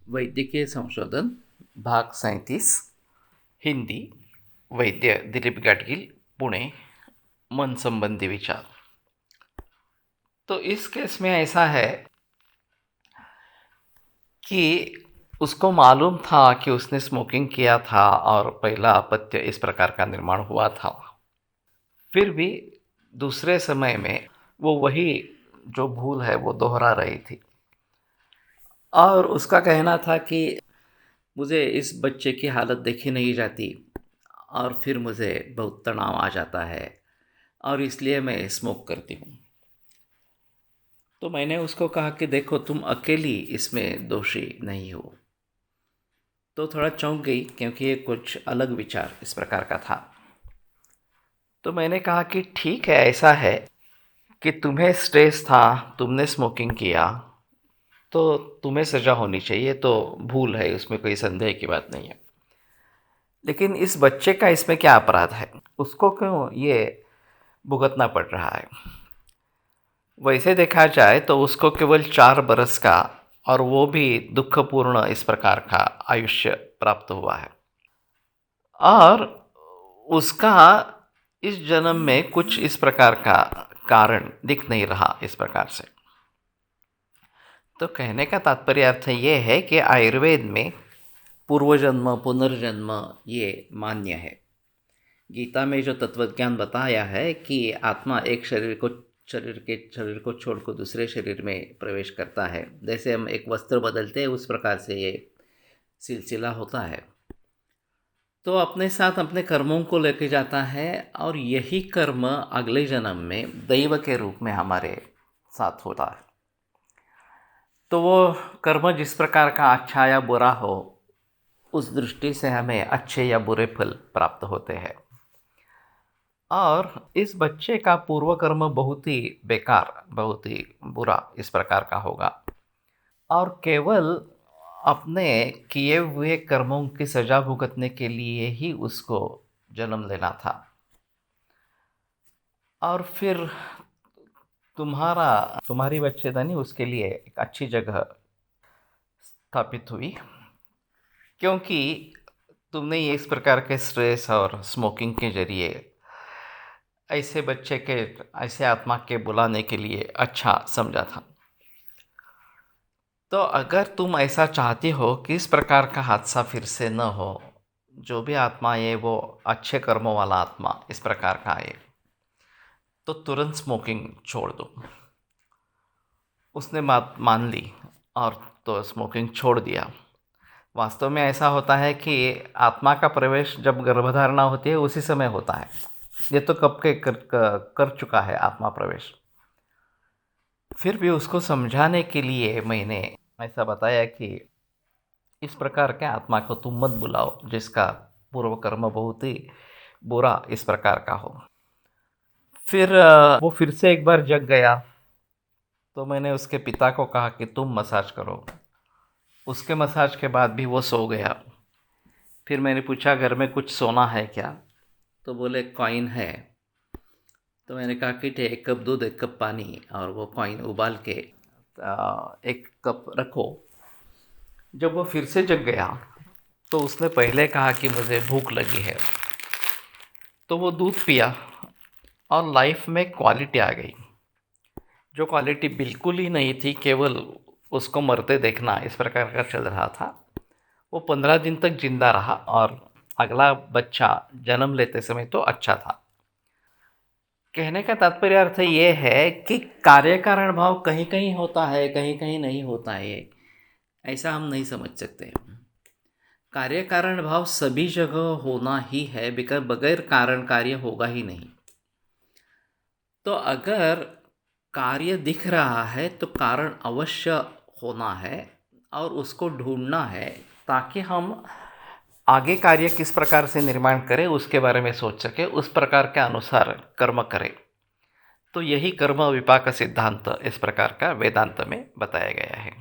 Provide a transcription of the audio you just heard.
वैद्यकीय संशोधन भाग 37 हिंदी वैद्य दिलीप गाडगील पुणे मन संबंधी विचार। तो इस केस में ऐसा है कि उसको मालूम था कि उसने स्मोकिंग किया था और पहला अपत्य इस प्रकार का निर्माण हुआ था। फिर भी दूसरे समय में वो वही जो भूल है वो दोहरा रही थी और उसका कहना था कि मुझे इस बच्चे की हालत देखी नहीं जाती और फिर मुझे बहुत तनाव आ जाता है और इसलिए मैं स्मोक करती हूँ। तो मैंने उसको कहा कि देखो, तुम अकेली इसमें दोषी नहीं हो। तो थोड़ा चौंक गई क्योंकि ये कुछ अलग विचार इस प्रकार का था। तो मैंने कहा कि ठीक है, ऐसा है कि तुम्हें स्ट्रेस था, तुमने स्मोकिंग किया, तो तुम्हें सज़ा होनी चाहिए, तो भूल है, उसमें कोई संदेह की बात नहीं है। लेकिन इस बच्चे का इसमें क्या अपराध है? उसको क्यों ये भुगतना पड़ रहा है? वैसे देखा जाए तो उसको केवल 4 बरस का और वो भी दुखपूर्ण इस प्रकार का आयुष्य प्राप्त हुआ है और उसका इस जन्म में कुछ इस प्रकार का कारण दिख नहीं रहा इस प्रकार से। तो कहने का तात्पर्य अर्थ ये है कि आयुर्वेद में पूर्वजन्म पुनर्जन्म ये मान्य है। गीता में जो तत्वज्ञान बताया है कि आत्मा एक शरीर को छोड़कर दूसरे शरीर में प्रवेश करता है, जैसे हम एक वस्त्र बदलते हैं उस प्रकार से ये सिलसिला होता है। तो अपने साथ अपने कर्मों को लेके जाता है और यही कर्म अगले जन्म में दैव के रूप में हमारे साथ होता है। तो वो कर्म जिस प्रकार का अच्छा या बुरा हो, उस दृष्टि से हमें अच्छे या बुरे फल प्राप्त होते हैं। और इस बच्चे का पूर्व कर्म बहुत ही बेकार, बहुत ही बुरा इस प्रकार का होगा और केवल अपने किए हुए कर्मों की सजा भुगतने के लिए ही उसको जन्म लेना था। और फिर तुम्हारी बच्चेदानी उसके लिए एक अच्छी जगह स्थापित हुई, क्योंकि तुमने ये इस प्रकार के स्ट्रेस और स्मोकिंग के जरिए ऐसे बच्चे के, ऐसे आत्मा के बुलाने के लिए अच्छा समझा था। तो अगर तुम ऐसा चाहती हो कि इस प्रकार का हादसा फिर से न हो, जो भी आत्मा है वो अच्छे कर्मों वाला आत्मा इस प्रकार का आए, तो तुरंत स्मोकिंग छोड़ दो। उसने बात मान ली और तो स्मोकिंग छोड़ दिया। वास्तव में ऐसा होता है कि आत्मा का प्रवेश जब गर्भधारणा होती है उसी समय होता है। ये तो कब के कर चुका है आत्मा प्रवेश। फिर भी उसको समझाने के लिए मैंने ऐसा बताया कि इस प्रकार के आत्मा को तुम मत बुलाओ जिसका पूर्व कर्म बहुत ही बुरा इस प्रकार का हो। फिर वो फिर से एक बार जग गया तो मैंने उसके पिता को कहा कि तुम मसाज करो। उसके मसाज के बाद भी वो सो गया। फिर मैंने पूछा, घर में कुछ सोना है क्या? तो बोले कॉइन है। तो मैंने कहा कि 1 कप दूध 1 कप पानी और वो कॉइन उबाल के 1 कप रखो। जब वो फिर से जग गया तो उसने पहले कहा कि मुझे भूख लगी है, तो वो दूध पिया और लाइफ में क्वालिटी आ गई। जो क्वालिटी बिल्कुल ही नहीं थी, केवल उसको मरते देखना इस प्रकार का चल रहा था, वो 15 दिन तक जिंदा रहा और अगला बच्चा जन्म लेते समय तो अच्छा था। कहने का तात्पर्य अर्थ ये है कि कार्य कारण भाव कहीं कहीं होता है, कहीं कहीं नहीं होता है, ऐसा हम नहीं समझ सकते। कार्य कारण भाव सभी जगह होना ही है, बिकॉज बगैर कारण कार्य होगा ही नहीं। तो अगर कार्य दिख रहा है तो कारण अवश्य होना है और उसको ढूंढना है ताकि हम आगे कार्य किस प्रकार से निर्माण करें उसके बारे में सोच सके, उस प्रकार के अनुसार कर्म करें। तो यही कर्म विपाक सिद्धांत इस प्रकार का वेदांत में बताया गया है।